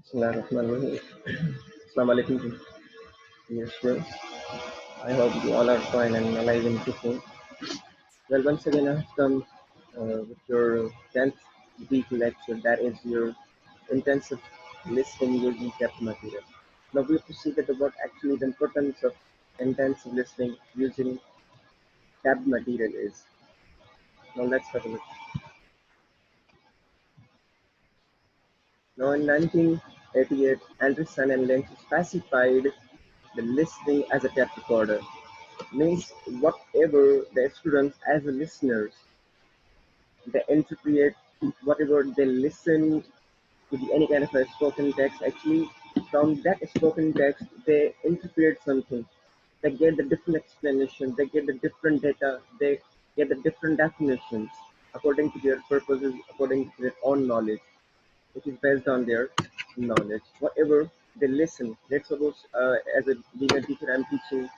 Bismillahirrahmanirrahim. Assalamu alaikum, dear students. I hope you all are fine and alive and kicking. Well, once again, I have come with your 10th week lecture, that is your intensive listening using kept material. Now, we have to see that what actually the importance of intensive listening using kept material is. Now, let's have a look. Now, in 1988, Anderson and Lynch specified the listening as a tape recorder. Means whatever the students as a listeners, they interpret whatever they listen to any kind of a spoken text. Actually, from that spoken text, they interpret something. They get the different explanations. They get the different data. They get the different definitions according to their purposes, according to their own knowledge. It is based on their knowledge. Whatever they listen, let's suppose as a being a teacher, I'm teaching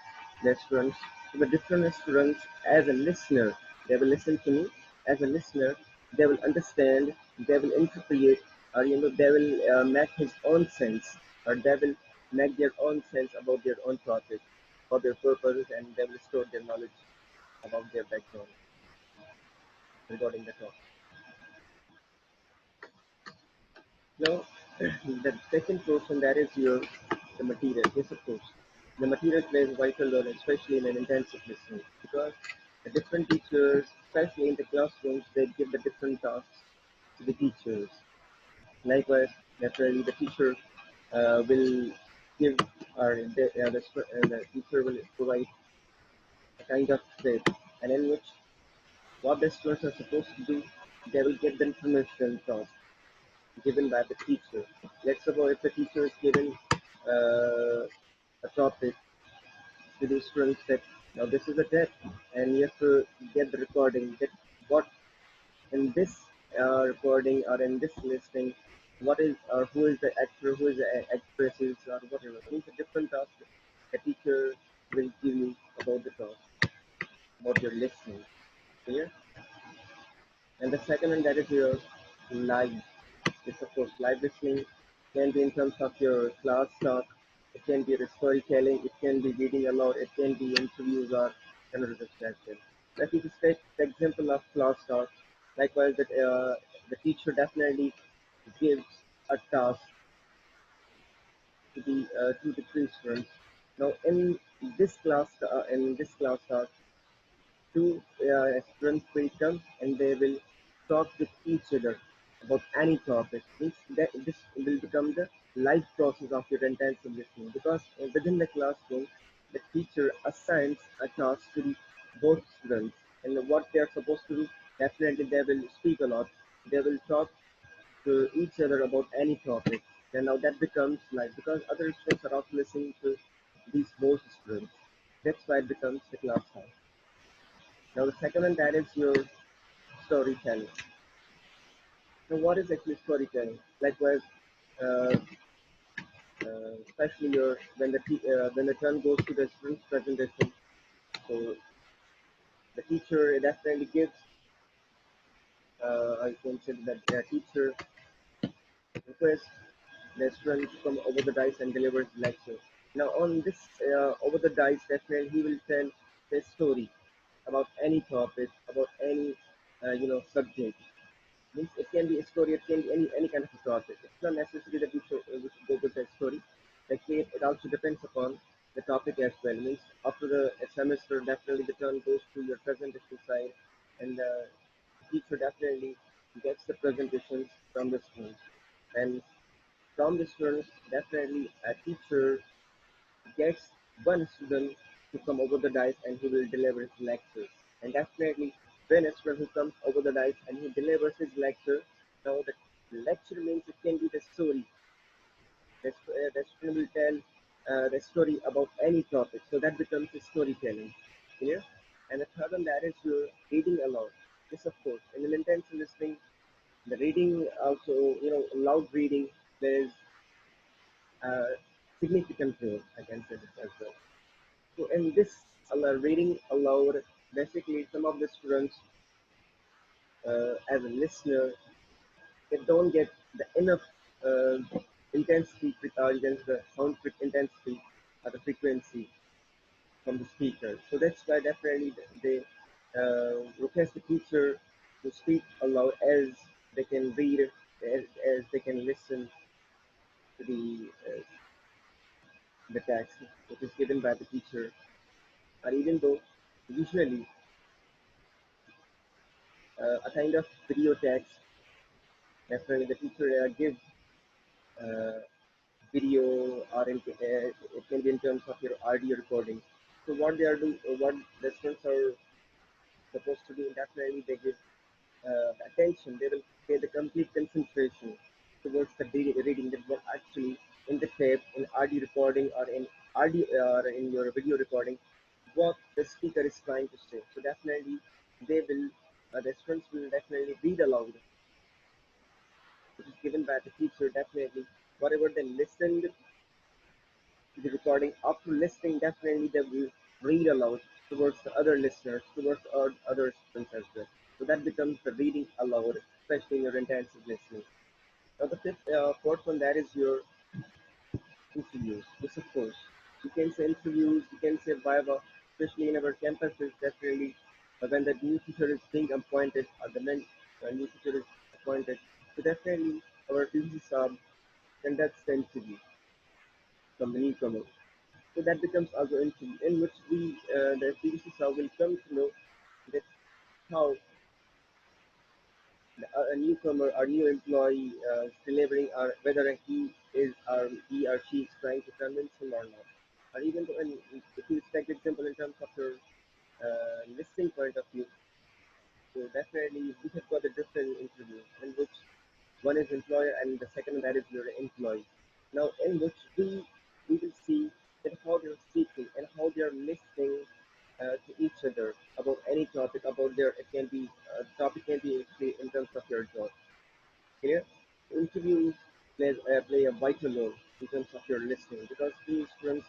the students. So the different students as a listener, they will listen to me as a listener. They will understand. They will interpret, or they will make his own sense, or they will make their own sense about their own topic, for their purposes, and they will store their knowledge about their background regarding the topic. Now, the second portion, that is your the material. Yes, of course, the material plays a vital role, especially in an intensive listening, because the different teachers, especially in the classrooms, they give the different tasks to the teachers. Likewise, naturally, the teacher will give, or the teacher will provide a kind of script, and in which what the students are supposed to do, they will get the information task given by the teacher. Let's suppose if the teacher is given a topic to the students that now this is a test and you have to get the recording, that what in this recording or in this listing, what is or who is the actor, who is the actresses or whatever. Means a different task the teacher will give you about the task, about your listening. Clear? And the second one, that is your live. It's of course live listening can be in terms of your class talk, it can be the storytelling, it can be reading aloud, it can be interviews or another distraction. Let me just take the example of class talk. Likewise, that the teacher definitely gives a task to the three students. Now, in this class talk, two students will come and they will talk with each other about any topic. Means that this will become the live process of your intensive listening, because within the classroom, the teacher assigns a task to the both students, and what they are supposed to do, definitely they will speak a lot. They will talk to each other about any topic. And now that becomes live because other students are also listening to these both students. That's why it becomes the class time. Now the second one, that is your storytelling. Now what is actually storytelling? Likewise, uh, especially your when the turn goes to the student's presentation, so the teacher definitely gives. I can say that the teacher requests the student to come over the dice and delivers the lecture. Now on this over the dice, definitely he will tell the story about any topic, about any subject. Means it can be a story, it can be any kind of a topic. It's not necessary that we should go with that story. Actually, it also depends upon the topic as well. Means after the semester, definitely the turn goes to your presentation side, and the teacher definitely gets the presentations from the students. And from the students, definitely a teacher gets one student to come over the dice and he will deliver his lecture. And definitely, when a student who comes over the dice and he delivers his lecture, now the lecture means it can be the story. The student will tell the story about any topic. So that becomes a storytelling. Clear? And the third one, that is your reading aloud. Yes, of course. In an intensive listening, the reading also, loud reading plays a significant role. I can say this as well. So in this reading aloud, basically some of the students, as a listener, they don't get the enough uh, intensity, against the intensity or the frequency from the speaker. So that's why definitely they request the teacher to speak aloud as they can read, as they can listen to the text which is given by the teacher. Or even though usually a kind of video text, definitely the teacher gives uh, video or it can be in terms of your audio recording. So what they are doing, what the students are supposed to do, definitely they give attention. They will pay the complete concentration towards the reading that what actually in the tape, in audio recording or in audio or in your video recording, what the speaker is trying to say. So definitely they will, the students will definitely read aloud, which is given by the teacher. Definitely whatever they listened the recording. After listening, definitely they will read aloud towards the other listeners, towards other students as well. So that becomes the reading aloud, especially in your intensive listening. Now the fourth one, that is your interviews. This of course, you can say interviews, you can say viva, especially in our campuses. Definitely, when the new teacher is being appointed, or the new teacher is appointed, so definitely our PVC sub conducts the interview from the newcomer. So that becomes also in which the PVC sub will come to know that how a newcomer or new employee is delivering, or whether he or she is trying to convince him or not. Or even though, if you take example in terms of your listing point of view, so definitely we have got a different interview in which one is employer and the second that is your employee. Now, in which we will see that how they're speaking and how they're listening to each other about any topic, about their it can be topic can be actually in terms of your job. Here, interviews play a vital role in terms of your listening because two students,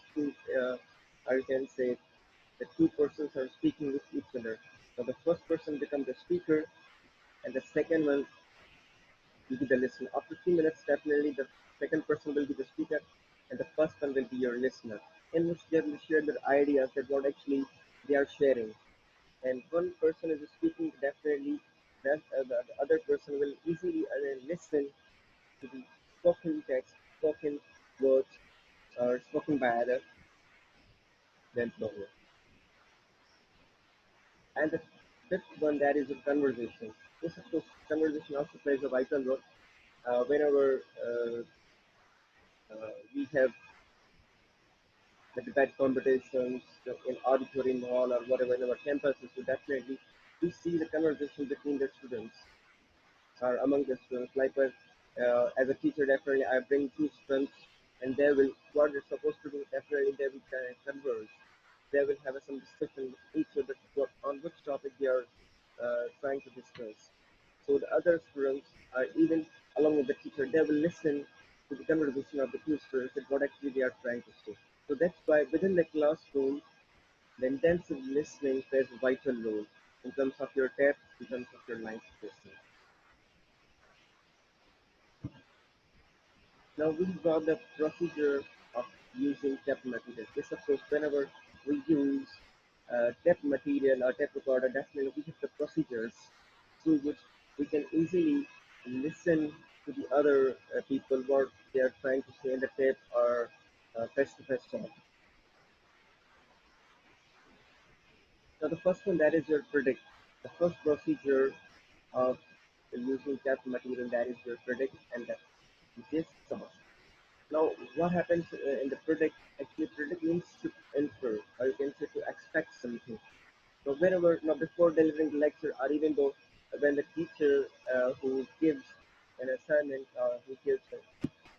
or you can say the two persons are speaking with each other. So the first person becomes the speaker, and the second one will be the listener. After 3 minutes, definitely the second person will be the speaker, and the first one will be your listener, in which they will share their ideas that what actually they are sharing. And one person is speaking, definitely the other person will easily listen to the spoken text, spoken words, or spoken by other than slower. And the fifth one, that is a conversation. This, of course, conversation also plays a vital role. Whenever we have the debate competitions in auditorium hall or whatever in our campuses, so definitely we see the conversation between the students or among the students. Likewise, as a teacher, definitely I bring two students, and they will what they're supposed to do. Definitely, they will converse. They will have some discussion with each other on which topic they are trying to discuss. So the other students are even along with the teacher, they will listen to the conversation of the two students and what actually they are trying to say. So that's why within the classroom, the intensive listening plays a vital role in terms of your depth, in terms of your lines of listening. Now we've got the procedure of using tape material. Yes, of course, whenever we use tape material or tape recorder, definitely we have the procedures through which we can easily listen to the other people what they are trying to say in the tape or face-to-face talk. Now the first one, that is your predict. The first procedure of using tape material, that is your predict and the this source. Now, what happens in the predict? Actually, predict means to infer, or you can say to expect something. So, whenever, now before delivering the lecture, or even though when the teacher who gives an assignment, who gives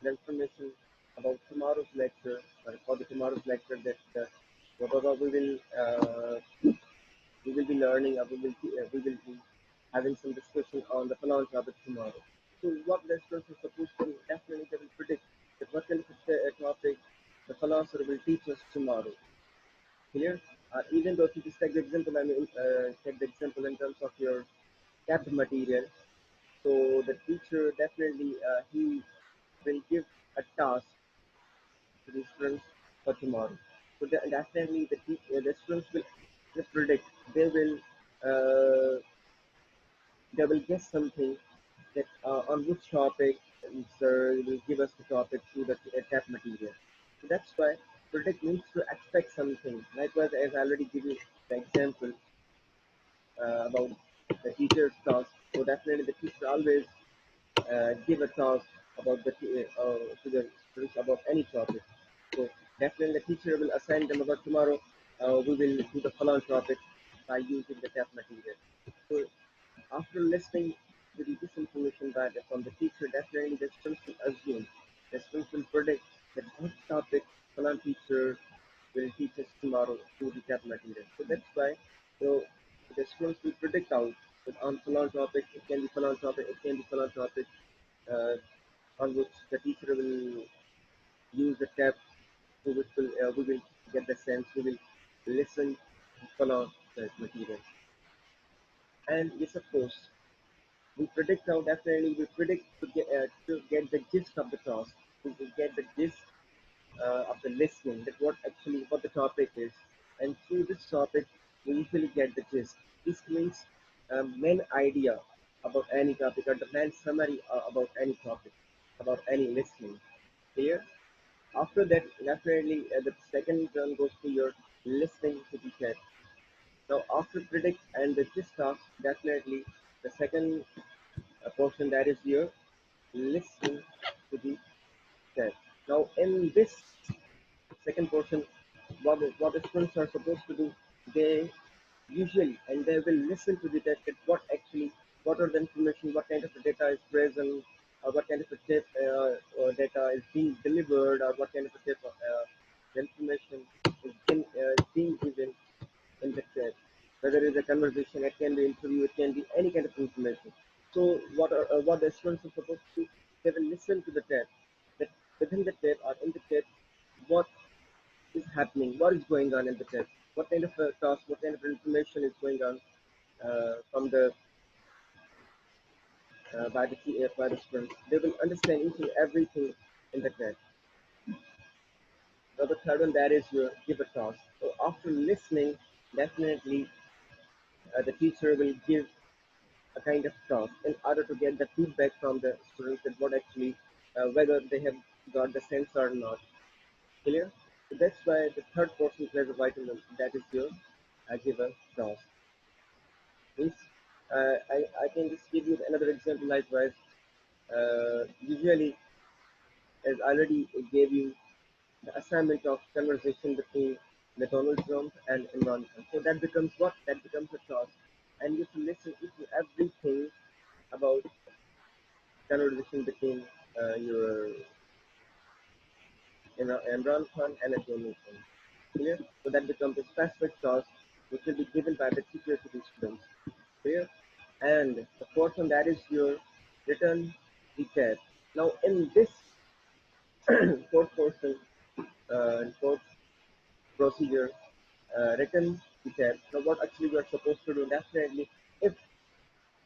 the information about tomorrow's lecture, or for the tomorrow's lecture, that what we will be learning, or we will be having some discussion on the Fanon topic tomorrow. So what the students are supposed to do, definitely they will predict that what kind of topic the philosopher will teach us tomorrow. Clear? Even though if you just take the example, take the example in terms of your capped material. So the teacher definitely he will give a task students for tomorrow. So definitely the students will predict. They will uh, they will guess something that on which topic sir will give us the topic through the tap material. So that's why predict means to expect something. Likewise, as I already give you the example about the teacher's task. So definitely the teacher always give a task about to the students about any topic. So definitely the teacher will assign them about tomorrow. We will do the following topic by using the tap material. So after listening to this information from the teacher, definitely the students will assume, the students will predict that what topic Falan teacher will teach us tomorrow through the tap material. So that's why so the students will predict out that on Falan topic, it can be Falan topic, it can be Falan topic, uh, on which the teacher will use the tab, so which we will get the sense, we will listen to Falan the material. And yes, of course, we predict now definitely we predict to get the gist of the task, to get the gist of the listening, that what the topic is, and through this topic we usually get the gist. This means main idea about any topic or the main summary about any topic, about any listening. Clear? After that, definitely the second turn goes to your listening to the chat. Now, after predict and the gist task, definitely the second portion that is your listening to the chat. Now, in this second portion, what the students are supposed to do, they usually and they will listen to the test that what are the information, what kind of data is present, or what kind of a tip or data is being delivered, or what kind of a tip the information is being given in the chat. Whether it's a conversation, it can be interview, it can be any kind of information. So what the students are supposed to do, they will listen to the tab. That within the tab or in the tab, what is happening, what is going on in the tab, what kind of a task, what kind of information is going on from the by the students. They will understand each and everything in the tab. Now the third one that is your give a task. So after listening, definitely the teacher will give a kind of task in order to get the feedback from the students that what actually whether they have got the sense or not. Clear? So that's why the third portion plays a vital role. That is your given task. Means I can just give you another example likewise. Usually, as I already gave you the assignment of conversation between the Donald Trump and Imran Khan. So that becomes what? That becomes a task. And you have to listen to everything about conversation between your Imran Khan and a Donald Trump. Clear? So that becomes a specific task which will be given by the teacher to the students. Clear? And the fourth one that is your return the test. Now in this fourth portion, fourth procedure, return the test. Now what actually we are supposed to do? Definitely, if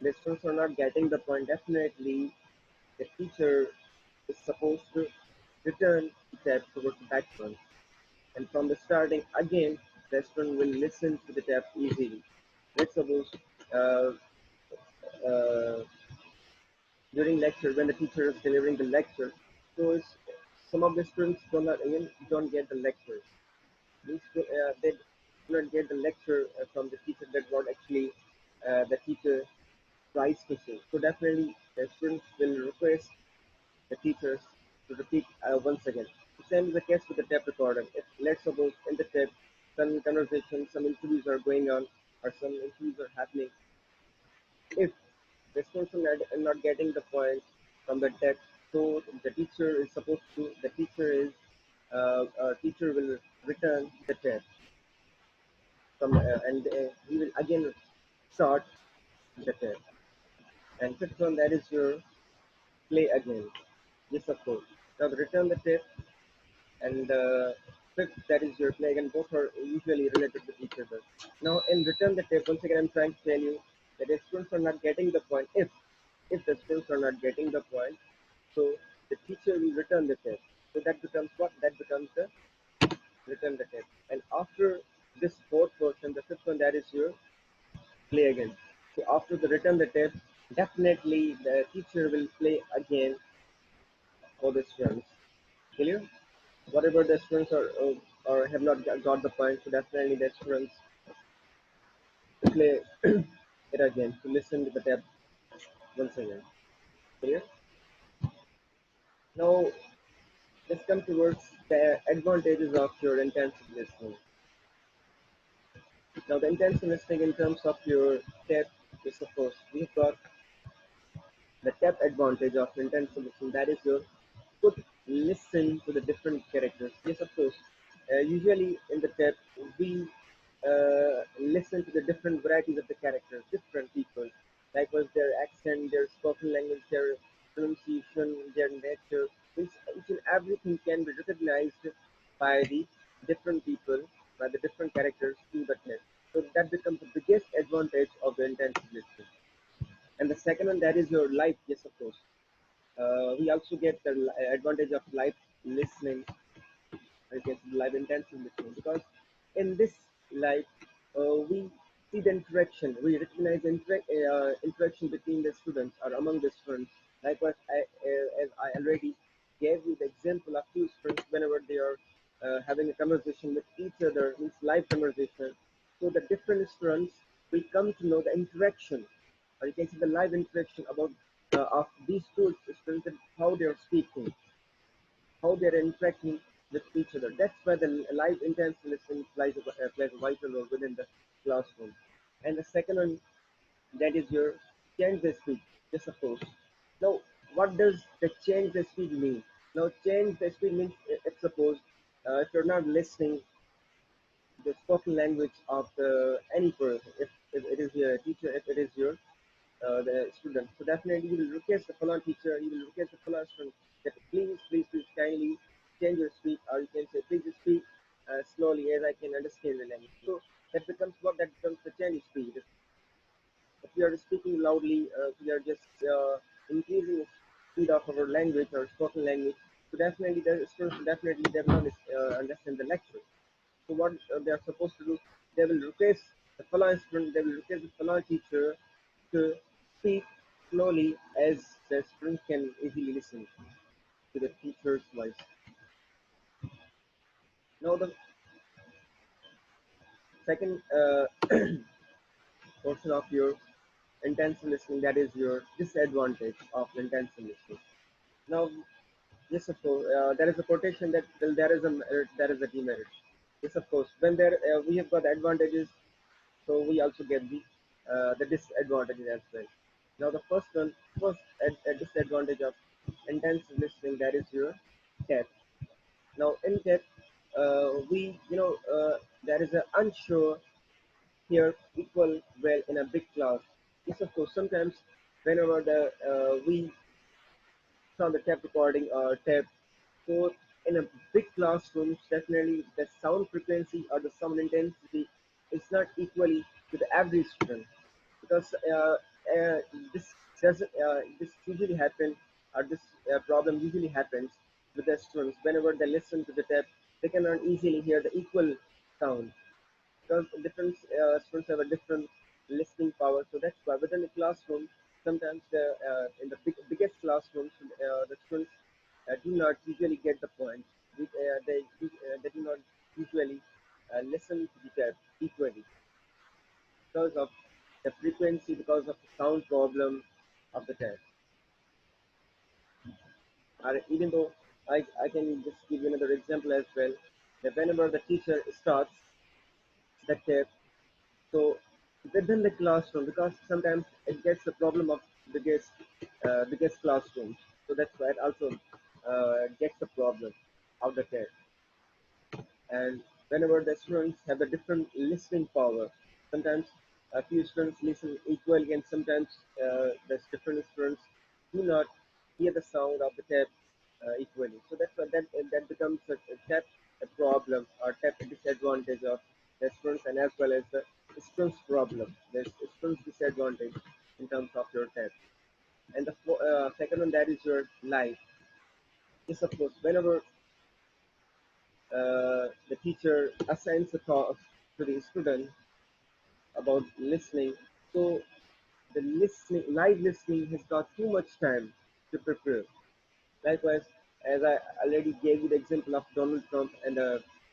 the students are not getting the point, definitely the teacher is supposed to return the test towards the back front. And from the starting again, the student will listen to the tap easily. Let's suppose uh, uh, during lecture when the teacher is delivering the lecture, so some of the students don't get the lecture. They do not get the lecture from the teacher that what actually the teacher tries to say. So definitely the students will request the teachers to repeat once again. The same is the case with the tape recorder. If let's suppose in the tape some conversations, some interviews are going on, or some interviews are happening. If the students are not getting the point from the tape, so the teacher will return the tape and he will again start the tape. And fifth one that is your play again. Yes, of course. Now return the tape and fifth that is your flag, and both are usually related with each other. Now in return the tape, once again I'm trying to tell you that the students are not getting the point. If the students are not getting the point, so the teacher will return the tape. So that becomes what? That becomes the your play again. So after the return the tape, definitely the teacher will play again for the students. Clear? Whatever the students are or have not got the point, so definitely the students to play it again to listen to the tape once again. Clear? Now let's come towards the advantages of your intensive listening. Now the intensive listening in terms of your tape is of course we've got the tap advantage of intensive listening, that is you could listen to the different characters. Yes, of course. Usually in the tap, we listen to the different varieties of the characters, different people, like was their accent, their spoken language, their pronunciation, their nature. Each and everything can be recognized by the different people, by the different characters through the tap. So that becomes the biggest advantage of the intensive listening. And the second one, that is your live, yes, of course. We also get the advantage of live listening, I guess live intensive listening, because in this live, we see the interaction, we recognize the interaction between the students or among the students. Likewise, as I already gave you the example of two students whenever they are having a conversation with each other, means live conversation. So the different students will come to know the interaction, or you can see the live interaction about of these two students and how they are speaking, how they're interacting with each other. That's where the live intense listening plays a vital role within the classroom. And the second one, that is your change the speed. Yes, of course. Now, what does the change the speed mean? Now, change the speed means, if suppose, if you're not listening the spoken language of any person, if it is your teacher, if it is your the student. So definitely you will request the following teacher, you will request the following student that please kindly change your speak, or you can say please speak slowly as I can understand the language. So that becomes what that becomes the change speed. If we are speaking loudly, we are just increasing the speed of our language or spoken language. So definitely the students definitely they will not understand the lecture. So what they are supposed to do, they will request the following student, they will request the following teacher to speak slowly as the student can easily listen to the teacher's voice. Now the second portion of your intensive listening, that is your disadvantage of intensive listening. Now, yes, of course, there is a quotation that there is a merit, there is a demerit. Yes, of course. When there we have got the advantages, so we also get the disadvantages as well. Now, the first disadvantage of intensive listening, that is your depth. Now, in depth, we there is a unsure here equal well in a big class. Yes, of course. Sometimes whenever the we on the tape recording or tape. So in a big classroom, definitely the sound frequency or the sound intensity is not equally to the average student, because uh, this this usually happen, or this problem usually happens with the students whenever they listen to the tape, they cannot easily hear the equal sound, because different students have a different listening power. So that's why within the classroom, sometimes in the biggest classrooms, the students do not usually get the point. They do not usually listen to the test equally because of the frequency, because of the sound problem of the test. Or even though I can just give you another example as well, that whenever the teacher starts the test, so within the classroom, because sometimes it gets the problem of biggest classrooms. So that's why it also gets the problem of the test. And whenever the students have a different listening power, sometimes a few students listen equally, and sometimes the different students do not hear the sound of the tape equally. So that's why that becomes a tap a problem, or tap a disadvantage of the students, and as well as the students problem. There's students disadvantage in terms of your tap. And the second one, that is your life. Yes, of course. Whenever the teacher assigns a task to the student, about listening. So the live listening has got too much time to prepare. Likewise, as I already gave you the example of Donald Trump and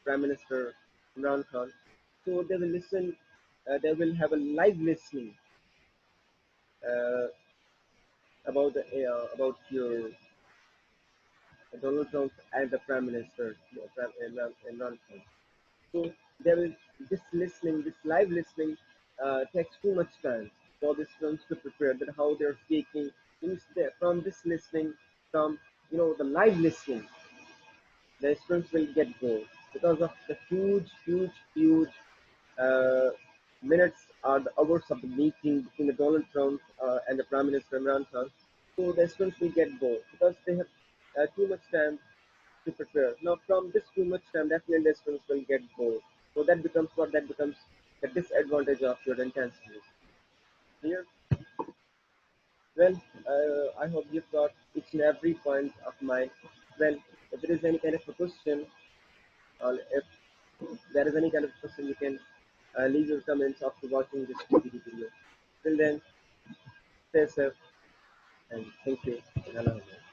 Prime Minister Imran Khan, so they will listen, they will have a live listening uh, about your Donald Trump and the Prime Minister Imran Khan. So there is this listening, this live listening takes too much time for the students to prepare. That how they're speaking. From this listening, from the live listening, the students will get bored because of the huge uh, minutes or the hours of the meeting between the Donald Trump and the Prime Minister Imran Khan. So the students will get bored because they have too much time to prepare. Now, from this too much time, definitely the students will get bored. So that becomes what? That becomes the disadvantage of your intensity. Clear? Well, I hope you've got each and every point of mine. Well, if there is any kind of a question, or if there is any kind of question, you can leave your comments after watching this video. Till then, stay safe and thank you. And Allah Hafiz.